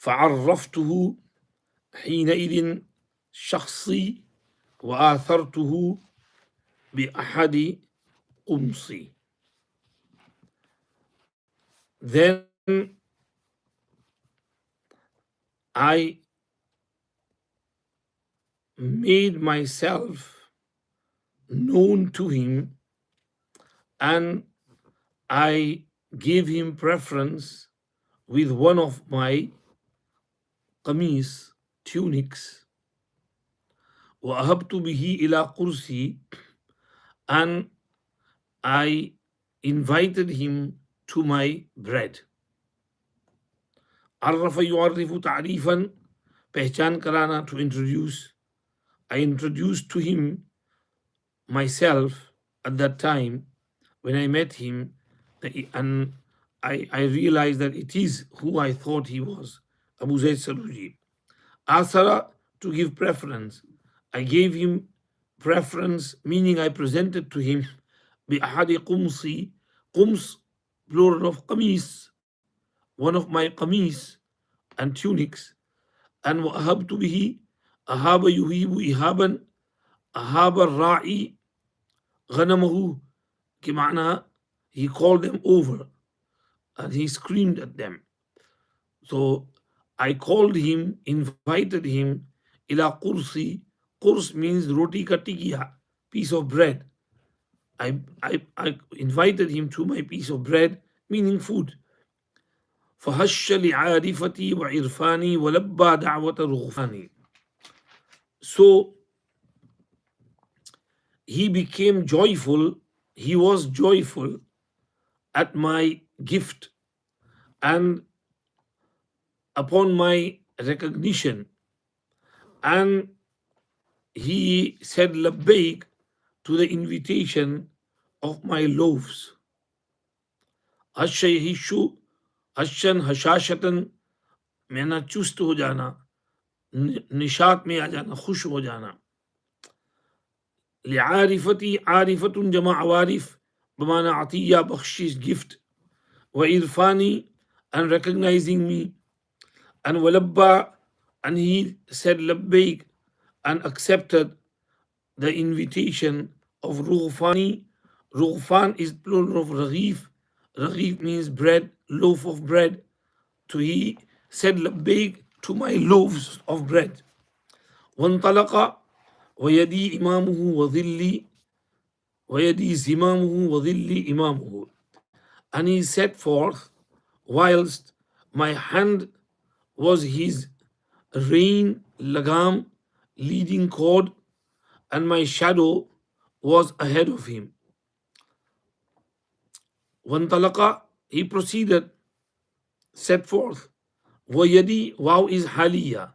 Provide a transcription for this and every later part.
فعرفته حينئذ شخصي وآثرته بأحد قمصي. Then I made myself known to him and I gave him preference with one of my qamis, tunics. وأهبت به إلى قرسي, and I invited him to my bread. عرف يعرف تعريفا, पहचान कराना, to introduce. I introduced to him myself at that time when I met him, and I realized that it is who I thought he was, Abu Zayd Saruji. Asara, to give preference. I gave him preference, meaning I presented to him بأحد قمصي, قمص plural of qamis, one of my qamis and tunics. And وأهبت به, أهاب يهيب إهابا, أهاب الراعي غنمه, كمعنى he called them over and he screamed at them. So I called him, invited him, ila kursi. Kurs means roti ka tikiya, piece of bread. I invited him to my piece of bread, meaning food. فهش لعارفتي وعرفاني ولبى دعوة رغفاني. So he became joyful, he was joyful at my gift and upon my recognition, and he said labbaik to the invitation of my loaves. Hashayhishu, hashan hashashatan, मैंने चुस्त हो जाना, निशात में आ जाना, खुश हो जाना. लिआरिफती, आरिफतुन जमा अवारिफ, बमाना अतिया, बख्शिश, gift. व इरफानी, and recognizing me. And walabba, and he said labbaik and accepted the invitation of rughfani. Rughfan is plural of raghif. Raghif means bread, loaf of bread. So he said labbaik to my loaves of bread. وانطلق ويدي إمامه وظلي, ويدي زمامه وظلي إمامه. And he set forth whilst my hand was his rein, lagam, leading cord, and my shadow was ahead of him. Wantalaqa, he proceeded, set forth. Wayadi, wow is haliya,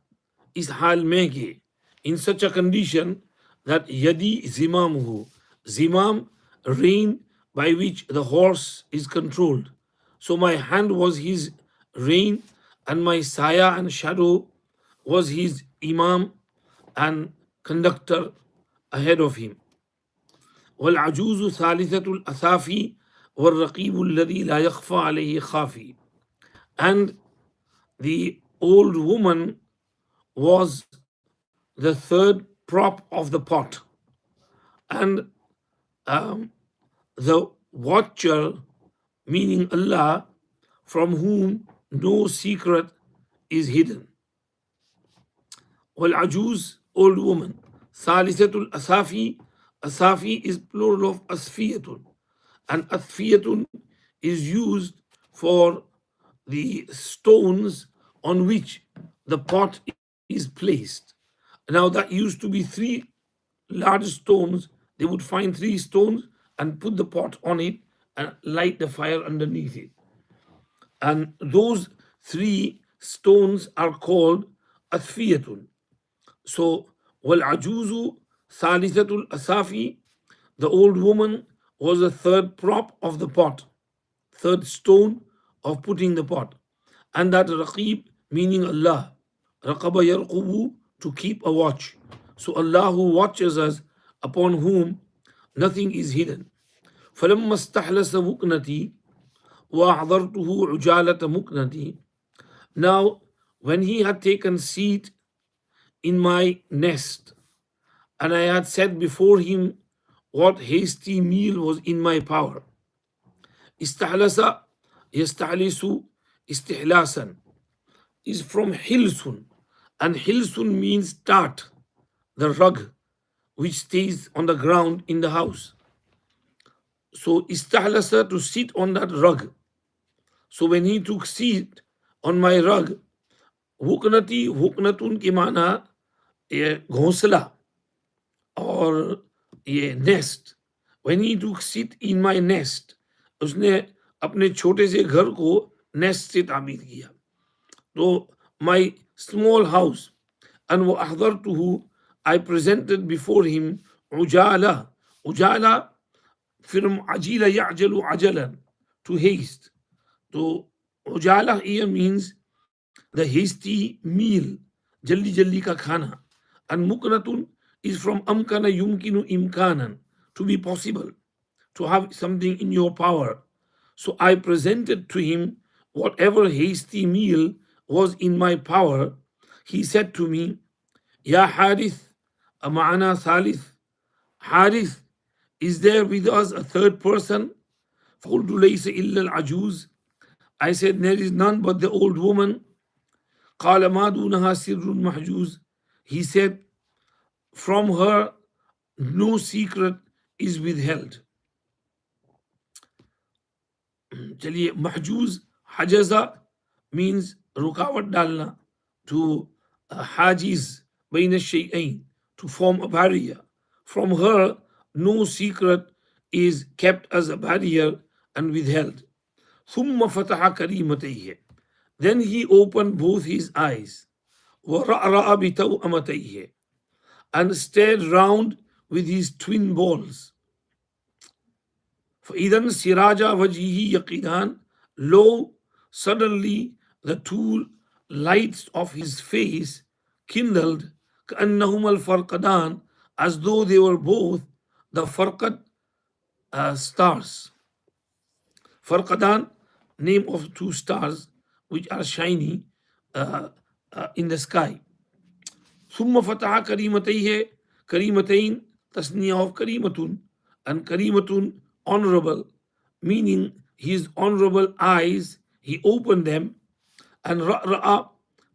is hal mege, in such a condition that yadi zimamuhu, zimam, rein by which the horse is controlled. So my hand was his rein, and my saya and shadow was his imam and conductor ahead of him. والعجوز ثالثة الأثافي والرقيب الذي لا يخفى عليه خافي. And the old woman was the third prop of the pot, and the watcher, meaning Allah, from whom no secret is hidden. والعجوز, old woman. ثالثة الأثافي, asafi is plural of asfiyatun, and asfiyatun is used for the stones on which the pot is placed. Now that used to be 3 large stones. They would find 3 stones and put the pot on it and light the fire underneath it. And those 3 stones are called asfiyatun. So, wal ajuzu salisatul asafi, the old woman was the third prop of the pot, third stone of putting the pot. And that raqib, meaning Allah, raqaba yarqubu, to keep a watch. So Allah who watches us, upon whom nothing is hidden. فلما استحلس مكنتي وأحضرته عجالة مكنتي. Now when he had taken seat in my nest, and I had set before him what hasty meal was in my power. Istahlasa yastahlisu istihlasan is from hilsun, and hilsun means tat, the rug which stays on the ground in the house. So istahlasa, to sit on that rug. So when he took seat on my rug, वुकनती वुकनतुन के माना ये घोंसला और ये nest. When he took seat in my nest, उसने अपने छोटे से घर को नेस्ट से ताबीर किया. तो my small house, and وأحضرته, I presented before him Ujala. Ujala from ajila ya'jalu ajalan, to haste. तो उजाला here means the hasty meal, jaldi jaldi ka khana. And muknatun is from amkana yumkinu imkanan, to be possible, to have something in your power. So I presented to him whatever hasty meal was in my power. He said to me, Ya Harith, ma'ana thalith. Harith, is there with us a third person? فَقُلْتُ لَيْسَ إِلَّا الْعَجُوزِ. I said, there is none but the old woman. قال ما دونها سر محجوز. He said, from her no secret is withheld. चलिए, महजूज हजजा means रुकावट डालना, to hajiz bain ash-shay'ain, to form a barrier. From her no secret is kept as a barrier and withheld. ثم فتح كريمتيه. Then he opened both his eyes, وَرَأْرَأَ بِتَوْأَمَتَيْهِ, and stared round with his twin balls. فَإِذًا سِرَاجَ وَجْهِهِ يَقِيدَانِ. Lo, suddenly the two lights of his face kindled, كَأَنَّهُمَا الْفَرْقَدَانِ, as though they were both the farqad stars. Farqadan, name of two stars which are shiny in the sky. ثم فتح كريمتيه. كريمتين tasniya of karimatun, and karimatun honorable, meaning his honorable eyes, he opened them. And ra'a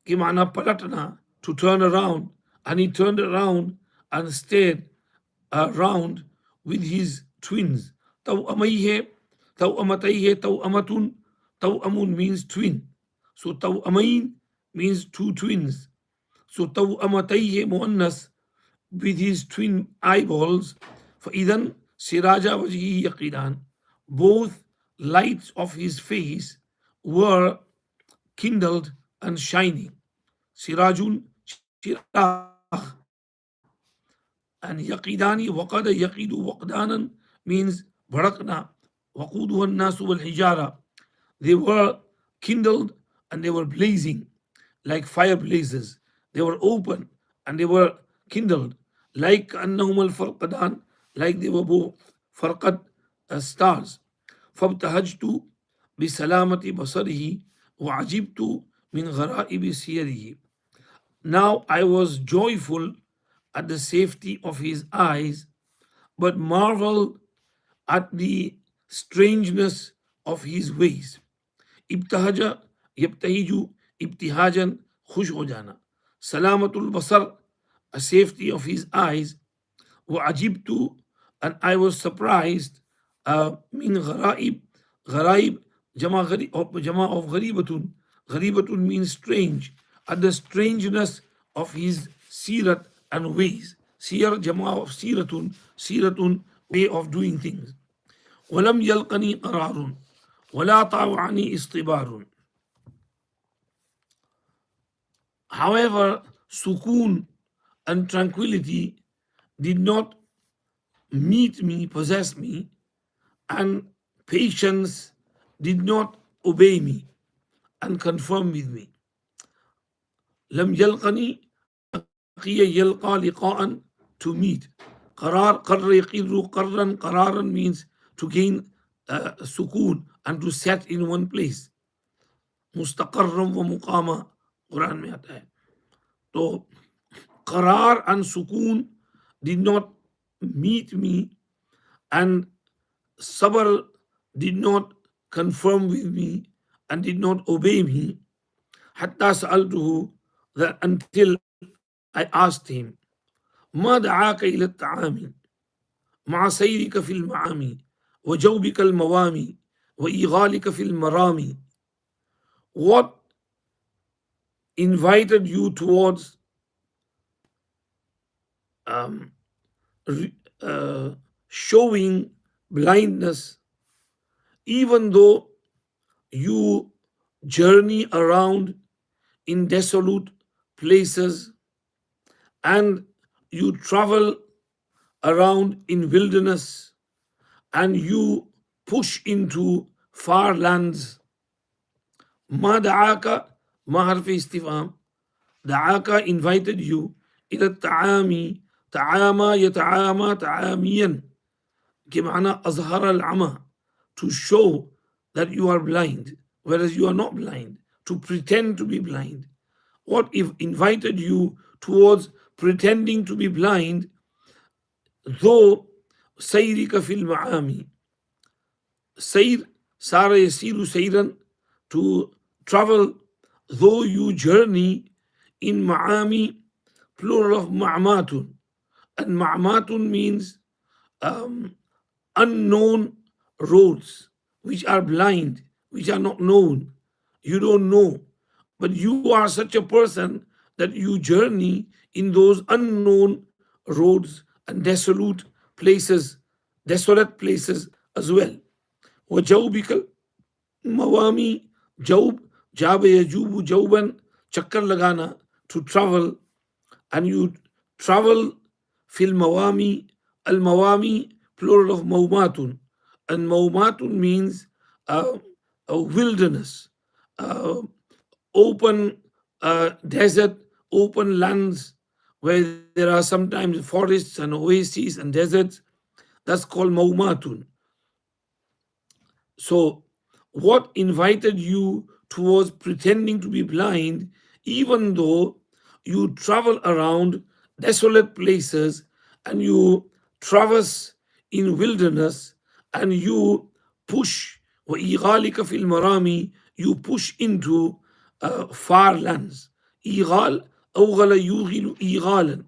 ki mana palatna, to turn around, and he turned around and stared around with his twins. Taw'amayhe, taw'amatayhe, taw'amatun. Taw'amun means twin. So taw'amain means two twins. So taw'amatayhe muannas, with his twin eyeballs. فَإِذًا سِرَاجَ وَجْهِهِ يَقِيدَانِ. Both lights of his face were kindled and shining. Sirajun, shirah. And yaqidani, waqada yaqidu waqdanan, means bharakna, waquduha nasu wal hijara. They were kindled and they were blazing like fire blazes. They were open and they were kindled like annahum al farqadan, like they were both farqad stars. فابتهجت بسلامة بصره وعجبت من غرائب سيره. Now I was joyful at the safety of his eyes, but marveled at the strangeness of his ways. Ibtahaja, yabtahiju, ibtihajan, khush ho jana. Salamatul basar, a safety of his eyes. Wa ajibtu, and I was surprised. Min gharaib, gharaib, jama of gharibatun. Gharibatun means strange. At the strangeness of his sirat and ways. Siyar, jama of siratun, siratun, way of doing things. ولم يلقني قرار ولا طاوعني اصطبار. However, sukoon and tranquility did not meet me, possess me, and patience did not obey me and conform with me. لم يلقني, لقي يلقى لقاء, to meet. قرار, قر يقر قرا, قرارا means to gain sukoon and to set in one place. مستقرا ومقاما, Quran में आता है। तो Qarar and Sukoon did not meet me, and Sabr did not confirm with me and did not obey me. Hatta sa'altuhu, that until I asked him, ما دعاك إلى الطعام مع سيرك في المعامي وجوبك الموامي وإيغالك في المرامي. What invited you towards um, showing blindness, even though you journey around in desolate places and you travel around in wilderness and you push into far lands. ما دعاك ما حرف استفهام. دعاك invited you إلى التعامي. تعامى يتعامى تعاميا بمعنى أظهر العمى, to show that you are blind whereas you are not blind, to pretend to be blind. What if invited you towards pretending to be blind, though سيرك في المعامي. سير سار يسير سيرا, to travel, though you journey in ma'ami, plural of ma'matun. And ma'matun means unknown roads, which are blind, which are not known. You don't know. But you are such a person that you journey in those unknown roads and desolate places as well. وَجَوْبِكَ Mawami, Job, Jabe Yajubu, Joban, Chakkar Lagana, to travel, and you travel fil Mawami, Al Mawami, plural of Mawmatun. And Mawmatun means a wilderness, uh, open desert, open lands where there are sometimes forests and oases and deserts. That's called Mawmatun. So, what invited you towards pretending to be blind, even though you travel around desolate places and you traverse in wilderness and you push, وَإِغَالِكَ فِي الْمَرَامِ, you push into far lands. إِغَال أوغل يوغل إِغَالًا,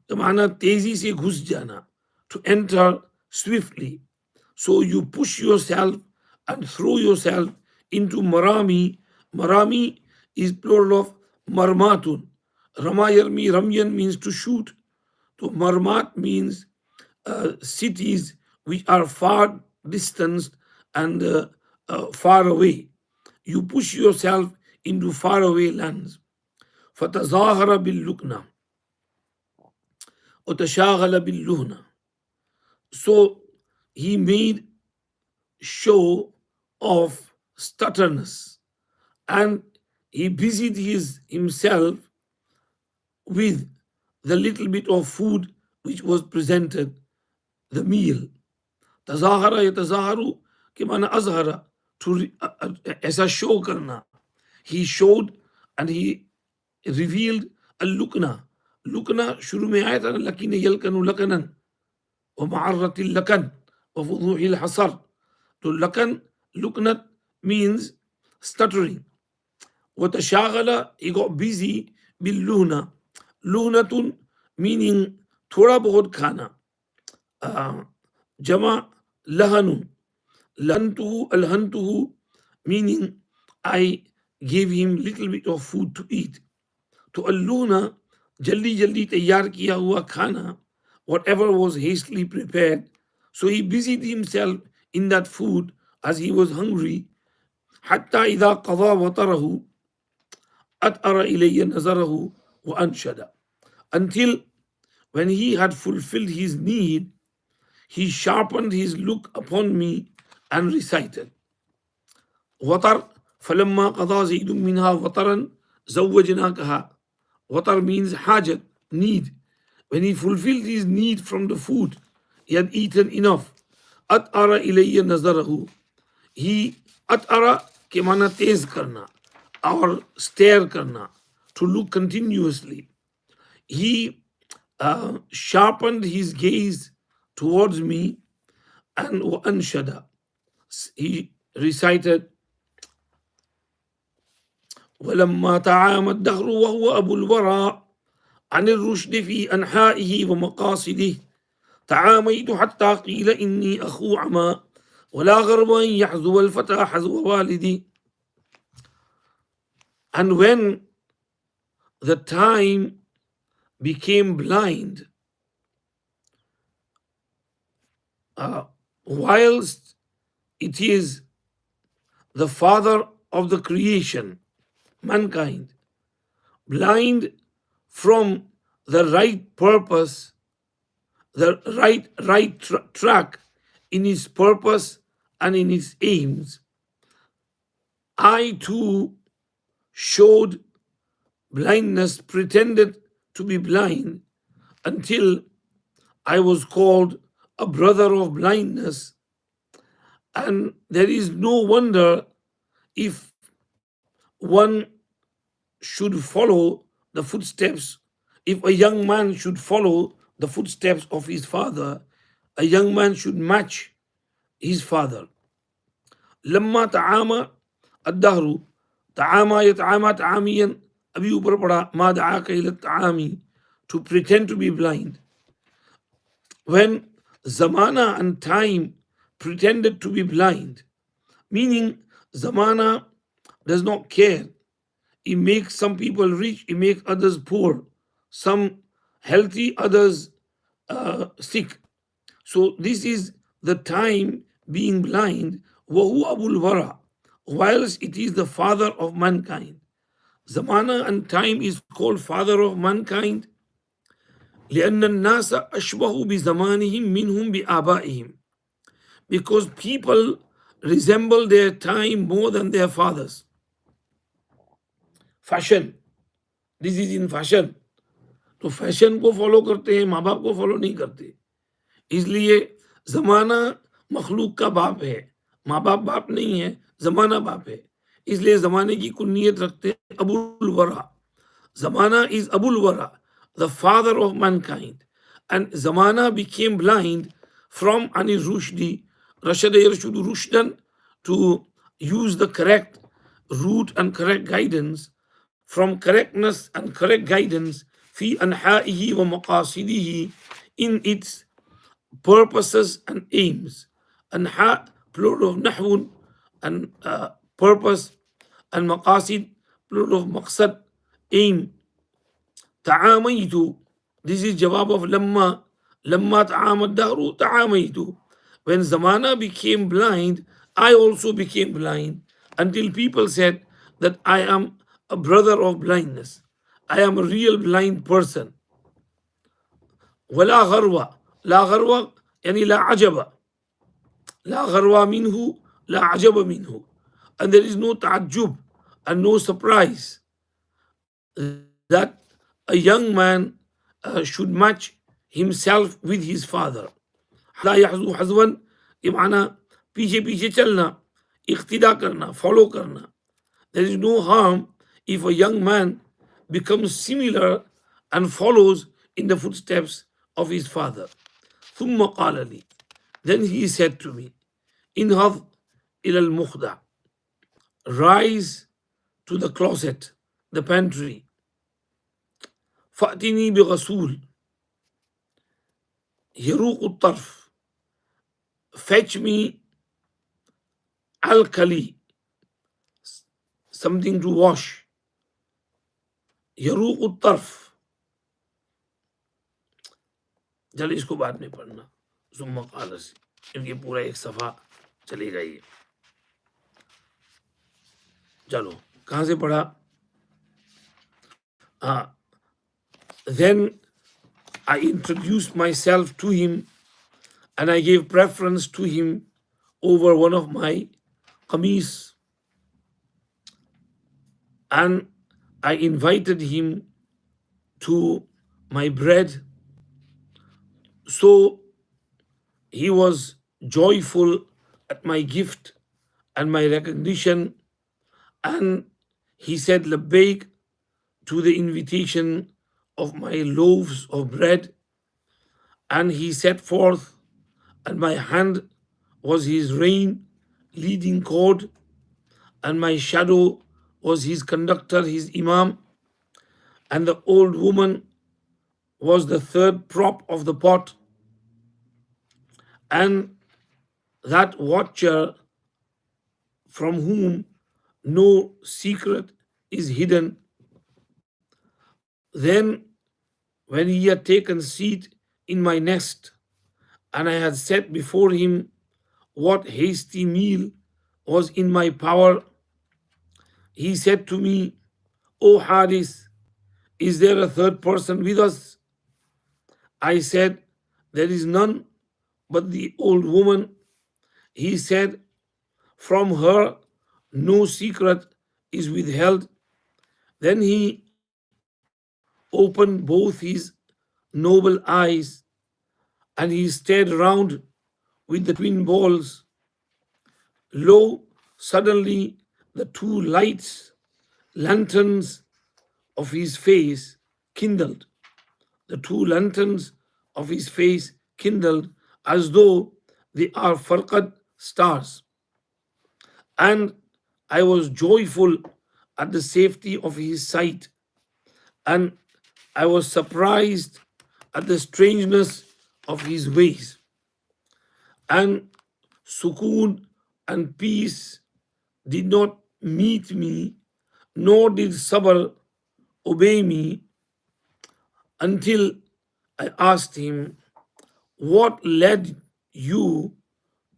तो माना तेजी से घुस जाना, to enter swiftly. So you push yourself and throw yourself into marami. Marami is plural of marmatun. Rama yarmi, ramyan means to shoot. So marmat means cities which are far distanced and far away. You push yourself into faraway lands. فَتَظَاهَرَ بِاللُّكْنَةِ وَتَشَاغَلَ بِاللُّهْنَةِ. So he made show of stutterness and he busied himself with the little bit of food which was presented, the meal. Tazahara yatazaharu ke mana azhara, to aisa show karna. He showed and he revealed a lukna. Lukna shuru mein aaya tha na, lakina yalkanu lakanan wa ma'arratil lakan wa fuduhil hasar. So lakan, luknat means stuttering. وتشاغل, he got busy باللهنة. لهنة meaning थोड़ा बहुत खाना. जमा लहनु. लहनtuhu, alhantuhu meaning I gave him little bit of food to eat. तो अल्लूना जल्दी जल्दी तैयार किया हुआ खाना, whatever was hastily prepared. So he busied himself in that food as he was hungry. حتى إذا قضى وطره أتأر إلي نظره وأنشد. Until when he had fulfilled his need, he sharpened his look upon me and recited. وطر فلما قضى زيد منها وطرا زوجناكها. Watar means hajat, need. When he fulfilled his need from the food, he had eaten enough. At'ara ilayya nazarahu. He at'ara ke mana tez karna or stare karna. to look continuously. He sharpened his gaze towards me and anshada. He recited, ولما تعامى الدهر وهو أبو الورى عن الرشد في أنحائه ومقاصده تعاميت حتى قيل إني أخو عمى ولا غرب أن يحذو الفتى حذو والدي. And when the time became blind, whilst it is the father of the creation, mankind, blind from the right purpose, the right track in his purpose and in his aims, I too showed blindness, pretended to be blind until I was called a brother of blindness. And there is no wonder if one should follow the footsteps, if a young man should follow the footsteps of his father, a young man should match his father. لما تعامى الدهر تعامى يتعامى تعاميا अभी ऊपर पढ़ा ما دعاك إلى التعامي, to pretend to be blind. When zamana and time pretended to be blind, meaning zamana does not care. It makes some people rich, it makes others poor, some healthy, others sick. So this is the time being blind, وَهُوَ أَبُو الْوَرَى, whilst it is the father of mankind. Zamana and time is called father of mankind لأن الناس أشبه بزمانهم منهم بآبائهم, because people resemble their time more than their fathers. Fashion, this is in fashion. तो fashion को follow करते हैं, माँ बाप को follow नहीं करते. इसलिए जमाना मखलूक का बाप है, माँ बाप बाप नहीं है, जमाना बाप है. इसलिए जमाने की कुन्नियत रखते हैं अबुल वरा. Zamana is Abul Wara, the father of mankind. And Zamana became blind from Ani Rushdi, Rashada Yarshudu Rushdan, to use the correct route and correct guidance, from correctness and correct guidance, fi anha'ihi wa maqasidihi, in its purposes and aims. Anha, plural of nahwun, and purpose, and maqasid, plural of maqsad, aim. تعاميت, this is jawab of lamma. Lamma ta'amad dahru ta'amaitu. When zamana became blind, I also became blind, until people said that I am a brother of blindness. I am a real blind person. ولا غروة, لا غروة يعني لا عجب, لا غروة منه, لا عجب منه. And there is no ta'ajjub and no surprise that a young man should match himself with his father. لا يحزو حزوا, ये माना पीछे पीछे चलना, इख्तिदा करना, follow करना. There is no harm if a young man becomes similar and follows in the footsteps of his father. ثم قال لي, then he said to me, انهض إلى المخدع, rise to the closet, the pantry. فأتني بغسول يروق الطرف, fetch me alkali, something to wash. يروق الطرف, चल इसको बाद में पढ़ना. ثم قال से, क्योंकि पूरा एक सफा चलेगा ये. चलो कहाँ से पढ़ा? हाँ. Then I introduced myself to him and I gave preference to him over one of my qamis, and I invited him to my bread. So he was joyful at my gift and my recognition, and he said labbaik to the invitation of my loaves of bread, and he set forth, and my hand was his rein, leading cord, and my shadow was his conductor, his imam, and the old woman was the third prop of the pot, and that watcher from whom no secret is hidden. Then, when he had taken seat in my nest, and I had set before him what hasty meal was in my power, he said to me, O Haris, is there a third person with us? I said, there is none but the old woman. He said, from her no secret is withheld. Then he opened both his noble eyes, and he stared round with the twin balls. Lo, suddenly the two lights, lanterns of his face kindled. The two lanterns of his face kindled as though they are farqad stars. And I was joyful at the safety of his sight, and I was surprised at the strangeness of his ways. And sukoon and peace did not meet me, nor did sabr obey me, until I asked him, what led you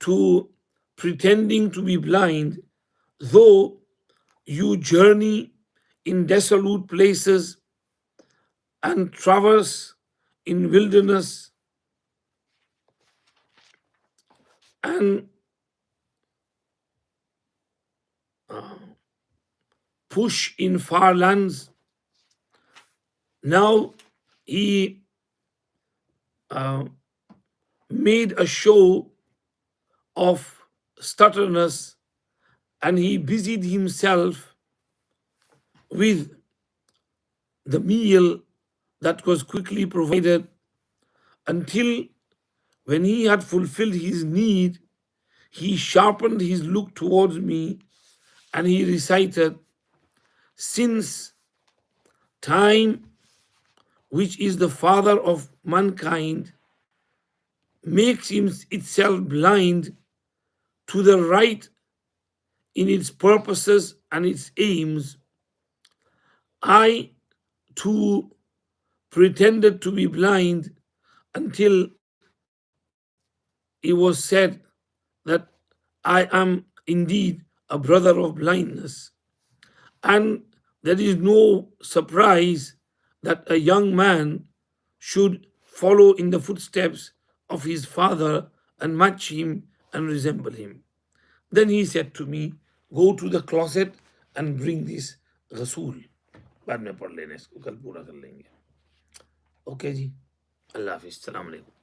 to pretending to be blind, though you journey in desolate places and traverse in wilderness and push in far lands? Now he uh, made a show of stutterness, and he busied himself with the meal that was quickly provided, until when he had fulfilled his need, he sharpened his look towards me, and he recited, since time, which is the father of mankind, makes itself blind to the right in its purposes and its aims, I too pretended to be blind until it was said that I am indeed a brother of blindness. And there is no surprise that a young man should follow in the footsteps of his father and match him and resemble him. Then he said to me, go to the closet and bring this Rasool. बाद में पढ़ लेना इसको, कल पूरा कर लेंगे. Okay जी, अल्लाह हाफिज, सलाम अलैकुम.